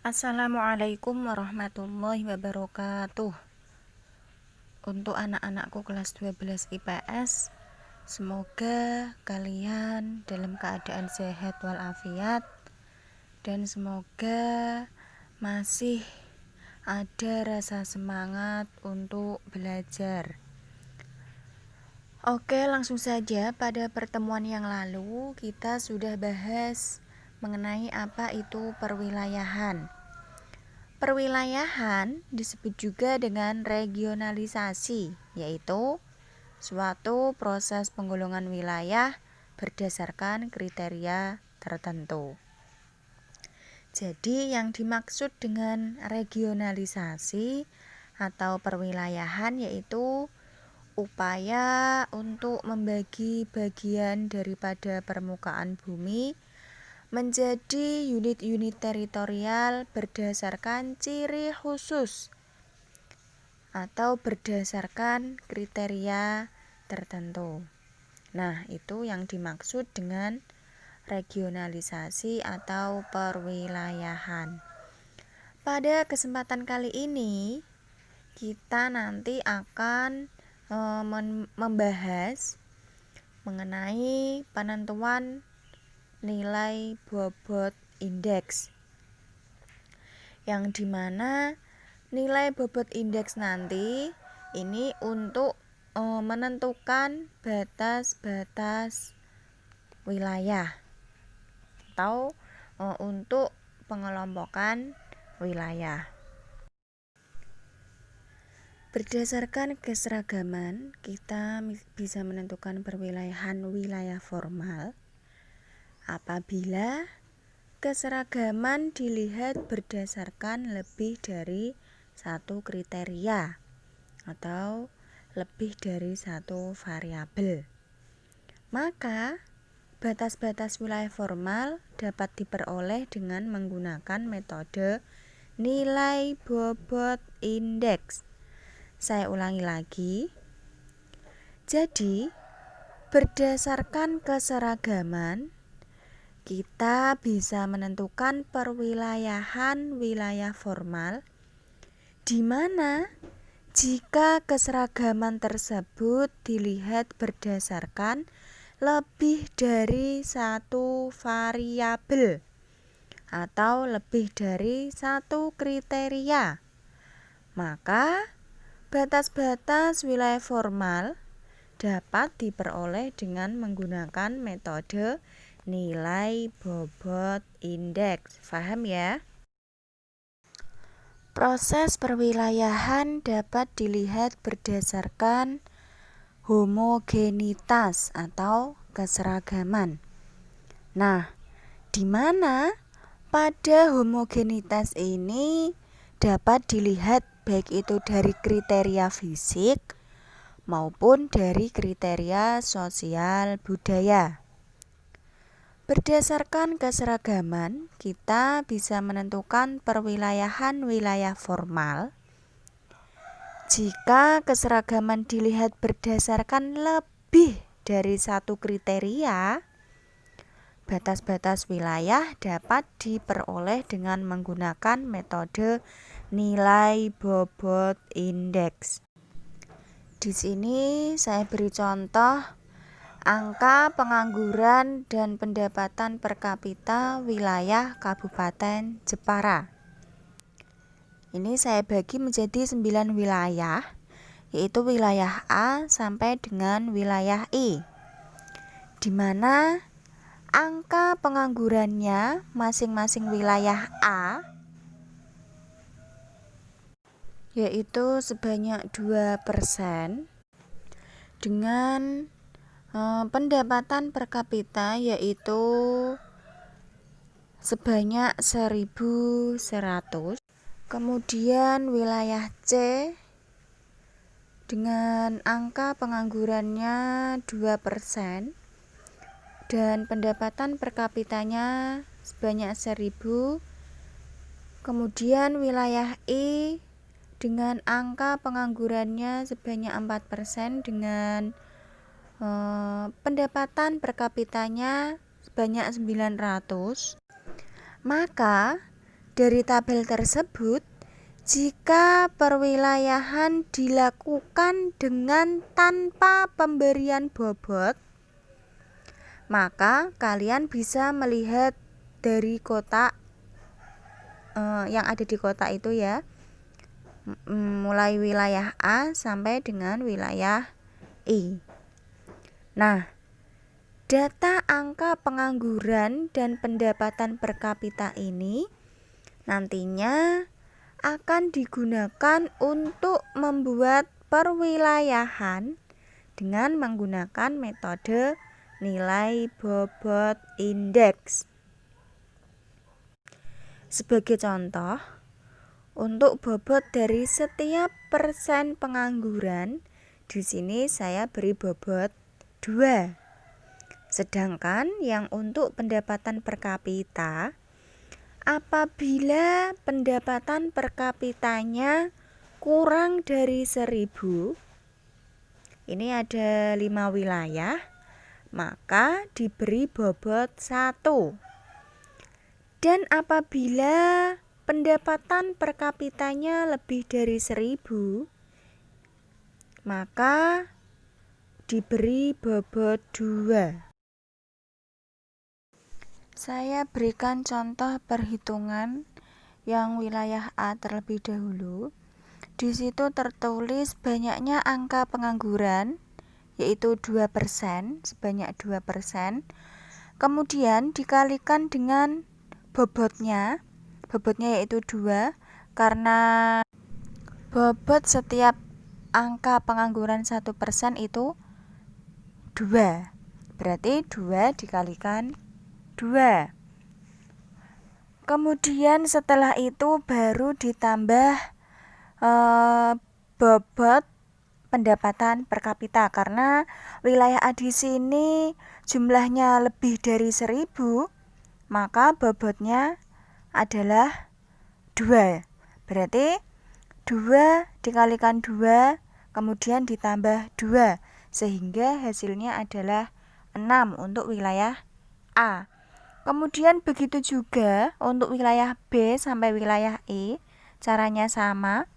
Assalamualaikum warahmatullahi wabarakatuh. Untuk anak-anakku kelas 12 IPS, semoga kalian dalam keadaan sehat walafiat dan semoga masih ada rasa semangat untuk belajar. Oke, langsung saja. Pada pertemuan yang lalu kita sudah bahas mengenai apa itu perwilayahan. Perwilayahan disebut juga dengan regionalisasi, yaitu suatu proses penggolongan wilayah berdasarkan kriteria tertentu. Jadi yang dimaksud dengan regionalisasi atau perwilayahan yaitu upaya untuk membagi bagian daripada permukaan bumi menjadi unit-unit teritorial berdasarkan ciri khusus atau berdasarkan kriteria tertentu. Nah, itu yang dimaksud dengan regionalisasi atau perwilayahan. Pada kesempatan kali ini, kita nanti akan membahas mengenai penentuan nilai bobot indeks, yang dimana nilai bobot indeks nanti ini untuk menentukan batas-batas wilayah atau untuk pengelompokan wilayah. Berdasarkan keseragaman, kita bisa menentukan perwilayahan wilayah formal apabila keseragaman dilihat berdasarkan lebih dari satu kriteria atau lebih dari satu variabel. Maka batas-batas wilayah formal dapat diperoleh dengan menggunakan metode nilai bobot indeks. Saya ulangi lagi. Jadi, berdasarkan keseragaman, kita bisa menentukan perwilayahan wilayah formal, di mana jika keseragaman tersebut dilihat berdasarkan lebih dari satu variabel atau lebih dari satu kriteria, maka batas-batas wilayah formal dapat diperoleh dengan menggunakan metode nilai bobot indeks. Paham ya? Proses perwilayahan dapat dilihat berdasarkan homogenitas atau keseragaman. Nah, di mana pada homogenitas ini dapat dilihat baik itu dari kriteria fisik maupun dari kriteria sosial budaya. Berdasarkan keseragaman, kita bisa menentukan perwilayahan wilayah formal jika keseragaman dilihat berdasarkan lebih dari satu kriteria. Batas-batas wilayah dapat diperoleh dengan menggunakan metode nilai bobot indeks. Di sini saya beri contoh angka pengangguran dan pendapatan per kapita wilayah Kabupaten Jepara. Ini saya bagi menjadi 9 wilayah, yaitu wilayah A sampai dengan wilayah I, di mana angka penganggurannya masing-masing wilayah A yaitu sebanyak 2% dengan pendapatan per kapita yaitu sebanyak 1.100. Kemudian wilayah C dengan angka penganggurannya 2% dan pendapatan per kapitanya sebanyak 1.000. Kemudian wilayah I dengan angka penganggurannya sebanyak 4% dengan pendapatan per kapitanya sebanyak 900. Maka Dari tabel tersebut, jika perwilayahan dilakukan dengan tanpa pemberian bobot, maka kalian bisa melihat dari kotak yang ada di kotak itu ya, mulai wilayah A sampai dengan wilayah I. Nah, data angka pengangguran dan pendapatan per kapita ini nantinya akan digunakan untuk membuat perwilayahan dengan menggunakan metode nilai bobot indeks. Sebagai contoh, untuk bobot dari setiap persen pengangguran, di sini saya beri bobot 2. Sedangkan yang untuk pendapatan per kapita, apabila pendapatan per kapitanya kurang dari 1.000, ini ada 5 wilayah, maka diberi bobot 1. Dan apabila pendapatan per kapitanya lebih dari 1.000, maka diberi bobot 2. Saya berikan contoh perhitungan yang wilayah A terlebih dahulu. Di situ tertulis banyaknya angka pengangguran, yaitu 2%, sebanyak 2%. Kemudian dikalikan dengan bobotnya yaitu 2, karena bobot setiap angka pengangguran 1% itu 2, berarti 2 dikalikan 2. Kemudian setelah itu baru ditambah bobot pendapatan per kapita, karena wilayah A di sini jumlahnya lebih dari 1.000, maka bobotnya adalah 2. Berarti 2 dikalikan 2 kemudian ditambah 2, sehingga hasilnya adalah 6 untuk wilayah A. Kemudian begitu juga untuk wilayah B sampai wilayah E, caranya sama.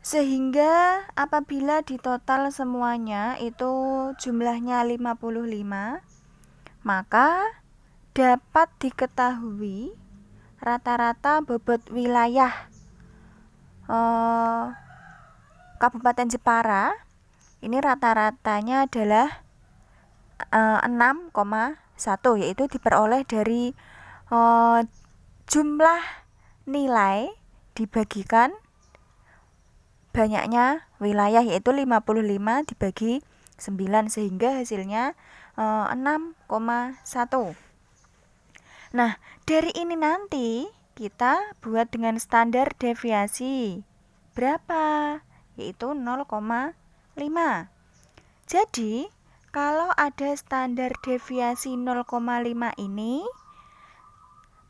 Sehingga apabila ditotal semuanya itu jumlahnya 55, maka dapat diketahui rata-rata bobot wilayah Kabupaten Jepara ini rata-ratanya adalah 6,1, yaitu diperoleh dari jumlah nilai dibagikan banyaknya wilayah, yaitu 55 dibagi 9, sehingga hasilnya 6,1. Nah, dari ini nanti kita buat dengan standar deviasi berapa? Yaitu 0,5. Jadi, kalau ada standar deviasi 0,5 ini,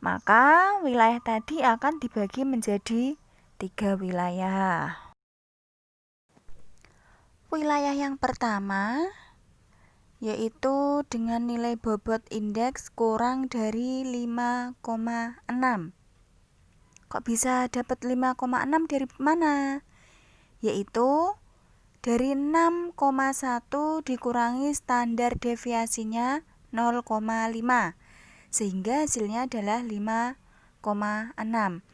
maka wilayah tadi akan dibagi menjadi 3 wilayah. Wilayah yang pertama yaitu dengan nilai bobot indeks kurang dari 5,6. Kok bisa dapat 5,6 dari mana? Yaitu dari 6,1 dikurangi standar deviasinya 0,5, sehingga hasilnya adalah 5,6.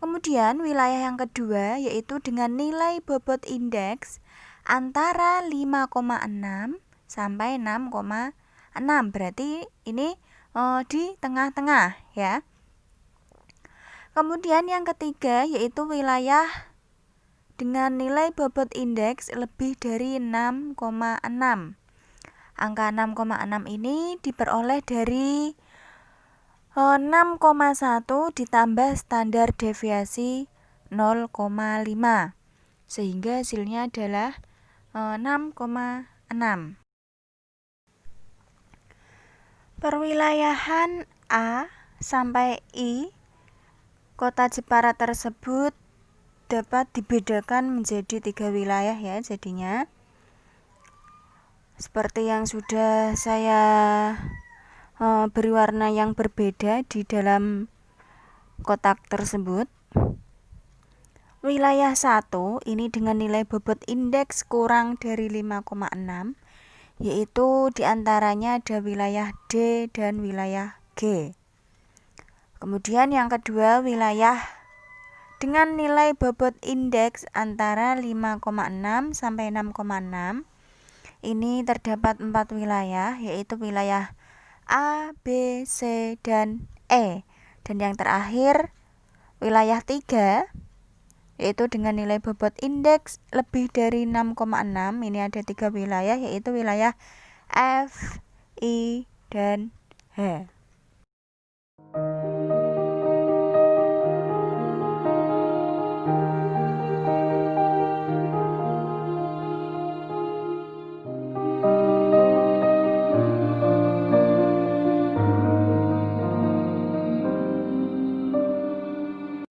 Kemudian wilayah yang kedua yaitu dengan nilai bobot indeks antara 5,6 sampai 6,6, berarti ini di tengah-tengah ya. Kemudian yang ketiga yaitu wilayah dengan nilai bobot indeks lebih dari 6,6. Angka 6,6 ini diperoleh dari 6,1 ditambah standar deviasi 0,5, sehingga hasilnya adalah 6,6. Perwilayahan A sampai I Kota Jepara tersebut dapat dibedakan menjadi 3 wilayah ya, jadinya seperti yang sudah saya berwarna yang berbeda di dalam kotak tersebut. Wilayah 1 ini dengan nilai bobot indeks kurang dari 5,6, yaitu diantaranya ada wilayah D dan wilayah G. Kemudian yang kedua, wilayah dengan nilai bobot indeks antara 5,6 sampai 6,6. Ini terdapat 4 wilayah, yaitu wilayah A, B, C, dan E. Dan yang terakhir, wilayah 3, yaitu dengan nilai bobot indeks lebih dari 6,6. Ini ada 3 wilayah, yaitu wilayah F, I, dan H.